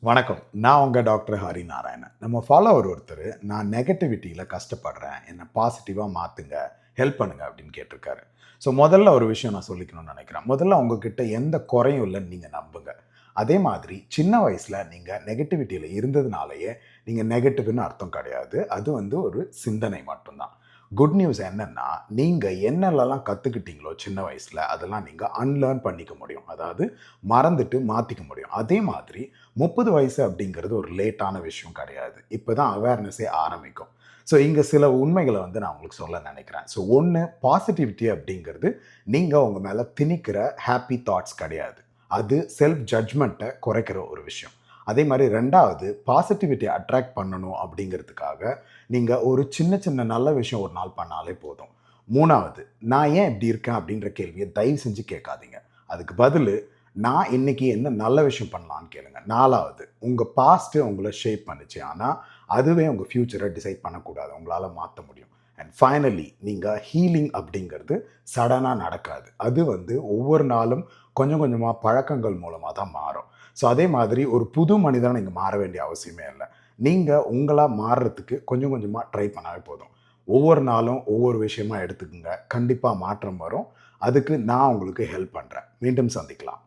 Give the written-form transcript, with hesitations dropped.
வணக்கம். நான் உங்க டாக்டர் ஹரி நாராயணன். நம்ம ஃபாலோவர் ஒருத்தர், "நான் நெகட்டிவிட்டியில கஷ்டப்படுறேன். என்ன பாசிட்டிவா மாத்துங்க. ஹெல்ப் பண்ணுங்க." அப்படின்னு கேட்டிருக்காரு. ஸோ முதல்ல ஒரு விஷயம் நான் சொல்லிக்கணும்னு நெனைக்கிறேன். முதல்ல உங்ககிட்ட எந்த குறையும் இல்லன்னு நீங்க நம்புங்க. அதே மாதிரி சின்ன வயசுல நீங்க நெகட்டிவிட்டியில இருந்ததுனாலயே, நீங்க நெகட்டிவ்ன்னு அர்த்தம் கிடையாது. அது வந்து ஒரு சிந்தனை மட்டும் தான். குட் நியூஸ் என்னன்னா, நீங்க என்னெல்லாம் கத்துக்கிட்டீங்களோ சின்ன வயசுல, அதெல்லாம் நீங்க அன்லர்ன் பண்ணிக்க முடியும். அதாவது மறந்துட்டு மாத்திக்க முடியும். அதே மாதிரி 30 வயசு அப்படிங்கிறது ஒரு லேட்டான விஷயம் கிடையாது. இப்ப தான் அவேர்னஸே ஆரம்பிக்கும். ஸோ இங்க சில உண்மைகள வந்து நான் உங்களுக்கு சொல்ல நெனைக்கிறேன். ஸோ 1 பாசிட்டிவிட்டி அப்படிங்கிறது நீங்க உங்க மேல திணிக்கிற ஹேப்பி தாட்ஸ் கிடையாது. அது செல்ஃப் ஜட்ஜ்மென்ட்ட குறைக்கிற ஒரு விஷயம். அதே மாரி 2வது பாசிட்டிவிட்டிய அட்ராக்ட் பண்ணணும் அப்படிங்கிறதுக்காக, நீங்க ஒரு சின்ன சின்ன நல்ல விஷயம் ஒரு நாள் பண்ணாலே போதும். 3வது நான் ஏன் இப்படி இருக்கேன் அப்படின்ற கேள்விய தயவு செஞ்சு கேட்காதீங்க. அதுக்கு பதிலு நான் இன்னைக்கு என்ன நல்ல விஷயம் பண்ணலான்னு கேளுங்க. 4வது உங்க பாஸ்ட் உங்கள ஷேப் பண்ணுச்சு. ஆனா, அதுவே உங்க ஃபியூச்சர டிசைட் பண்ணக்கூடாது. உங்களால மாத்த முடியும். அண்ட் ஃபைனலி நீங்க ஹீலிங் அப்படிங்கிறது சடனா நடக்காது. அது வந்து ஒவ்வொரு நாளும் கொஞ்சம் கொஞ்சமா பழக்கங்கள் மூலமா தான் மாறும். ஸோ அதே மாதிரி ஒரு புது மனிதனா நீங்க மாற வேண்டிய அவசியமே இல்ல. நீங்க உங்களா மாறுறதுக்கு கொஞ்சம் கொஞ்சமா ட்ரை பண்ணாவே போதும். ஒவ்வொரு நாளும் ஒவ்வொரு விஷயமா எடுத்துக்கங்க. கண்டிப்பா மாற்றம் வரும். அதுக்கு நான் உங்களுக்கு ஹெல்ப் பண்றேன். மீண்டும் சந்திக்கலாம்.